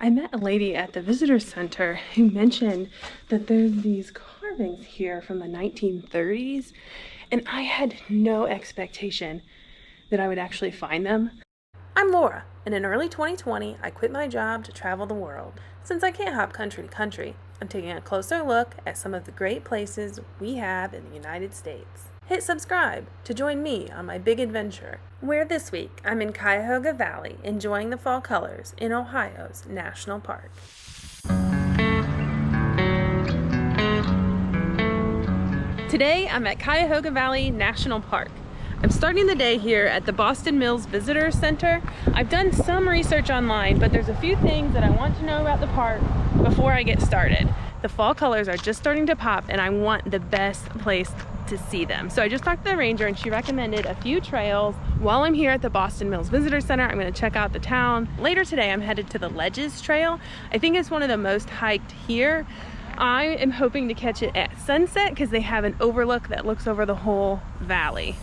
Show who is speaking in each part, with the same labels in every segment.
Speaker 1: I met a lady at the visitor center who mentioned that there's these carvings here from the 1930s, and I had no expectation that I would actually find them. I'm Laura, and in early 2020, I quit my job to travel the world. Since I can't hop country to country, I'm taking a closer look at some of the great places we have in the United States. Hit subscribe to join me on my big adventure, where this week I'm in Cuyahoga Valley enjoying the fall colors in Ohio's National Park. Today I'm at Cuyahoga Valley National Park. I'm starting the day here at the Boston Mills Visitor Center. I've done some research online, but there's a few things that I want to know about the park before I get started. The fall colors are just starting to pop and I want the best place to see them. So I just talked to the ranger and she recommended a few trails. While I'm here at the Boston Mills Visitor Center, I'm going to check out the town. Later today, I'm headed to the Ledges Trail. I think it's one of the most hiked here. I am hoping to catch it at sunset because they have an overlook that looks over the whole valley.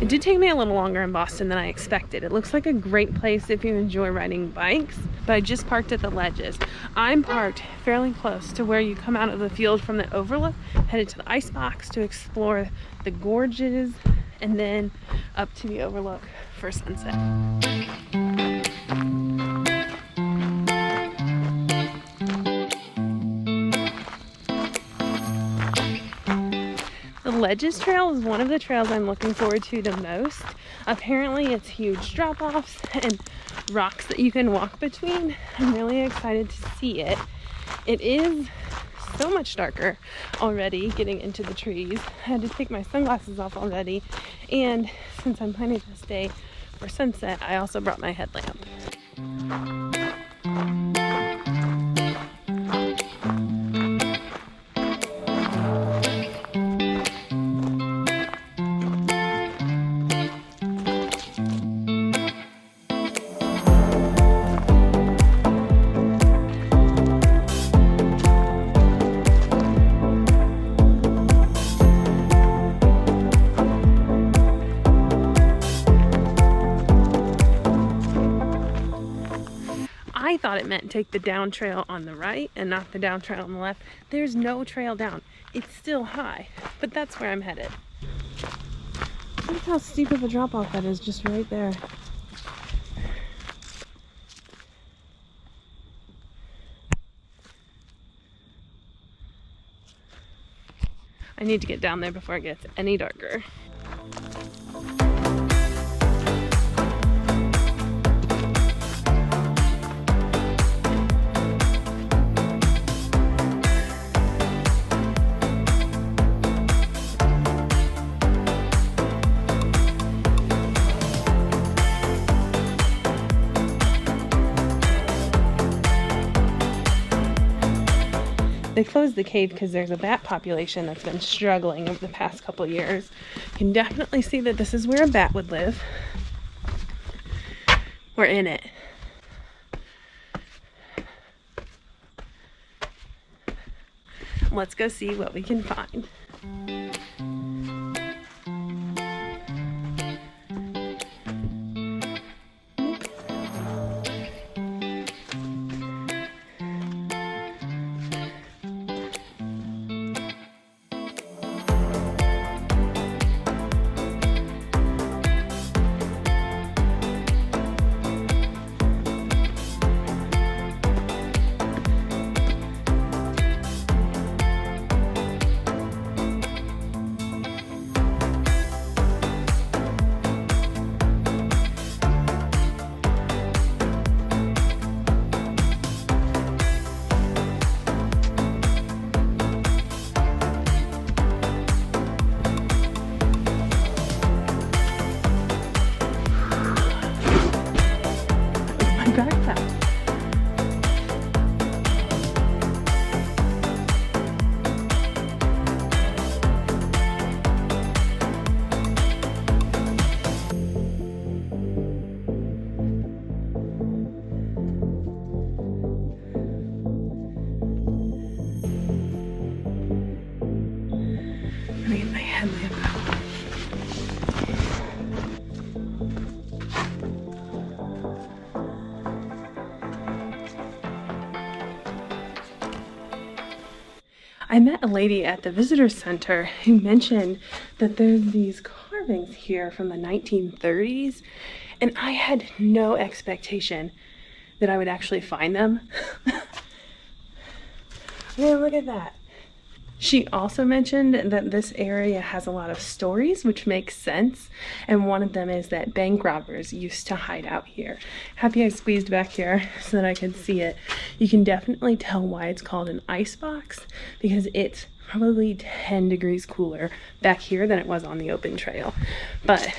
Speaker 1: It did take me a little longer in Boston than I expected. It looks like a great place if you enjoy riding bikes, but I just parked at the Ledges. I'm parked fairly close to where you come out of the field from the Overlook, headed to the Icebox to explore the gorges, and then up to the Overlook for sunset. The Ledges Trail is one of the trails I'm looking forward to the most. Apparently it's huge drop-offs and rocks that you can walk between. I'm really excited to see it. It is so much darker already getting into the trees. I had to take my sunglasses off already, and since I'm planning to stay for sunset, I also brought my headlamp. I thought it meant take the down trail on the right and not the down trail on the left. There's no trail down. It's still high, but that's where I'm headed. Look how steep of a drop off that is just right there. I need to get down there before it gets any darker. They closed the cave because there's a bat population that's been struggling over the past couple years. You can definitely see that this is where a bat would live. We're in it. Let's go see what we can find. headlamp out. I met a lady at the visitor center who mentioned that there's these carvings here from the 1930s, and I had no expectation that I would actually find them. Man, look at that. She also mentioned that this area has a lot of stories, which makes sense, and one of them is that bank robbers used to hide out here. Happy I squeezed back here so that I could see it. You can definitely tell why it's called an icebox, because it's probably 10 degrees cooler back here than it was on the open trail. But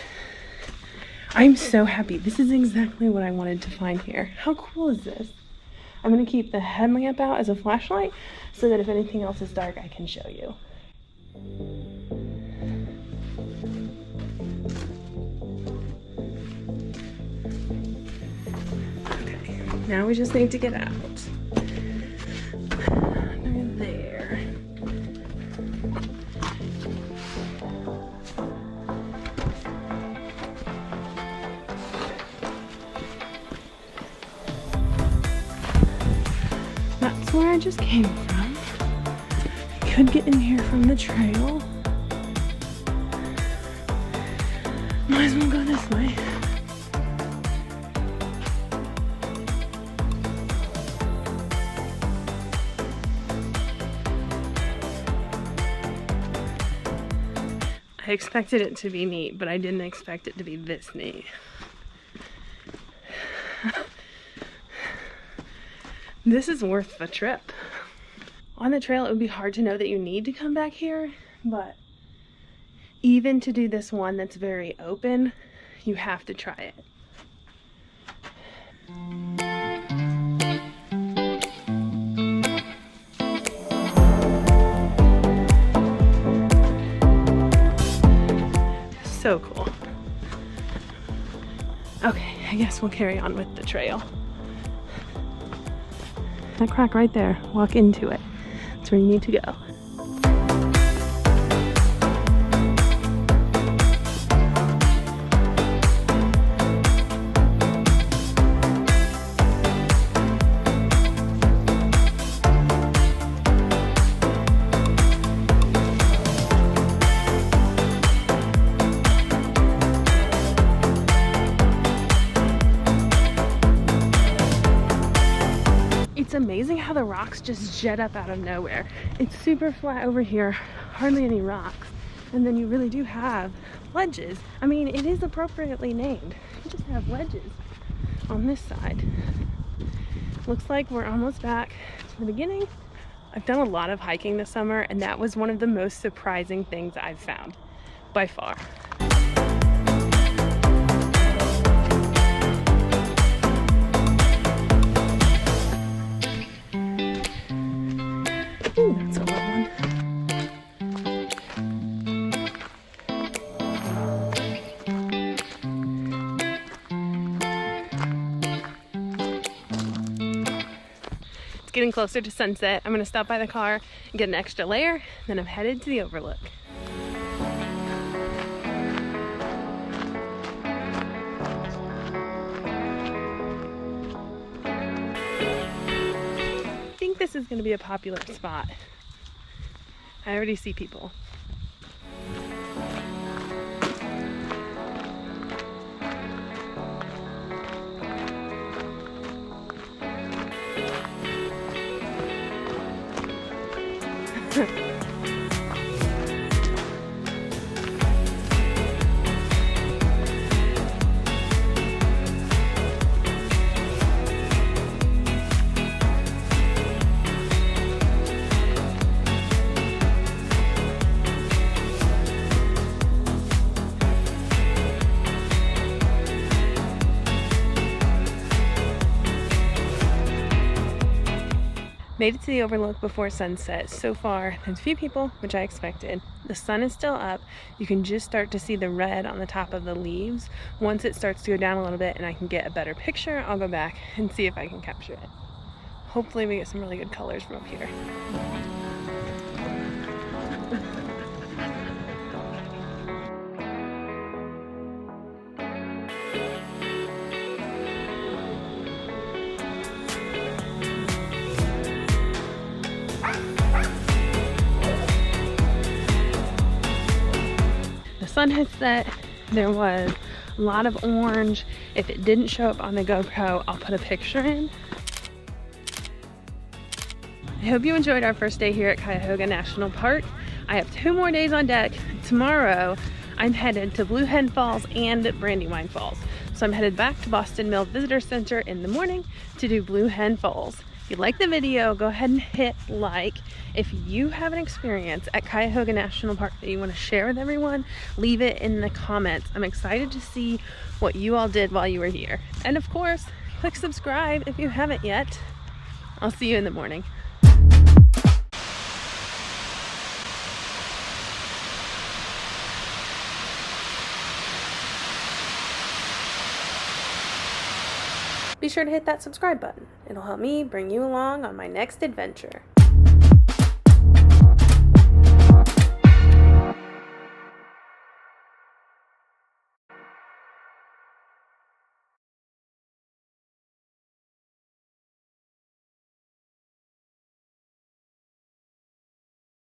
Speaker 1: I'm so happy. This is exactly what I wanted to find here. How cool is this? I'm going to keep the headlamp out as a flashlight so that if anything else is dark, I can show you. Okay, now we just need to get out. Under there. That's where I just came from. Could get in here from the trail. Might as well go this way. I expected it to be neat, but I didn't expect it to be this neat. This is worth the trip. On the trail, it would be hard to know that you need to come back here, but even to do this one that's very open, you have to try it. So cool. Okay, I guess we'll carry on with the trail. That crack right there, walk into it. That's where you need to go. It's amazing how the rocks just jet up out of nowhere. It's super flat over here, hardly any rocks. And then you really do have ledges. I mean, it is appropriately named. You just have ledges on this side. Looks like we're almost back to the beginning. I've done a lot of hiking this summer, and that was one of the most surprising things I've found, by far. Ooh, that's a low one. It's getting closer to sunset. I'm gonna stop by the car and get an extra layer, then I'm headed to the Overlook. I think this is going to be a popular spot. I already see people. Made it to the Overlook before sunset. So far, there's a few people, which I expected. The sun is still up. You can just start to see the red on the top of the leaves. Once it starts to go down a little bit and I can get a better picture, I'll go back and see if I can capture it. Hopefully we get some really good colors from up here. sun had set. There was a lot of orange. If it didn't show up on the GoPro, I'll put a picture in. I hope you enjoyed our first day here at Cuyahoga National Park. I have 2 more days on deck. Tomorrow, I'm headed to Blue Hen Falls and Brandywine Falls. So I'm headed back to Boston Mills Visitor Center in the morning to do Blue Hen Falls. If you like the video, go ahead and hit like. If you have an experience at Cuyahoga National Park that you want to share with everyone, leave it in the comments. I'm excited to see what you all did while you were here. And of course, click subscribe if you haven't yet. I'll see you in the morning. Be sure to hit that subscribe button. It'll help me bring you along on my next adventure.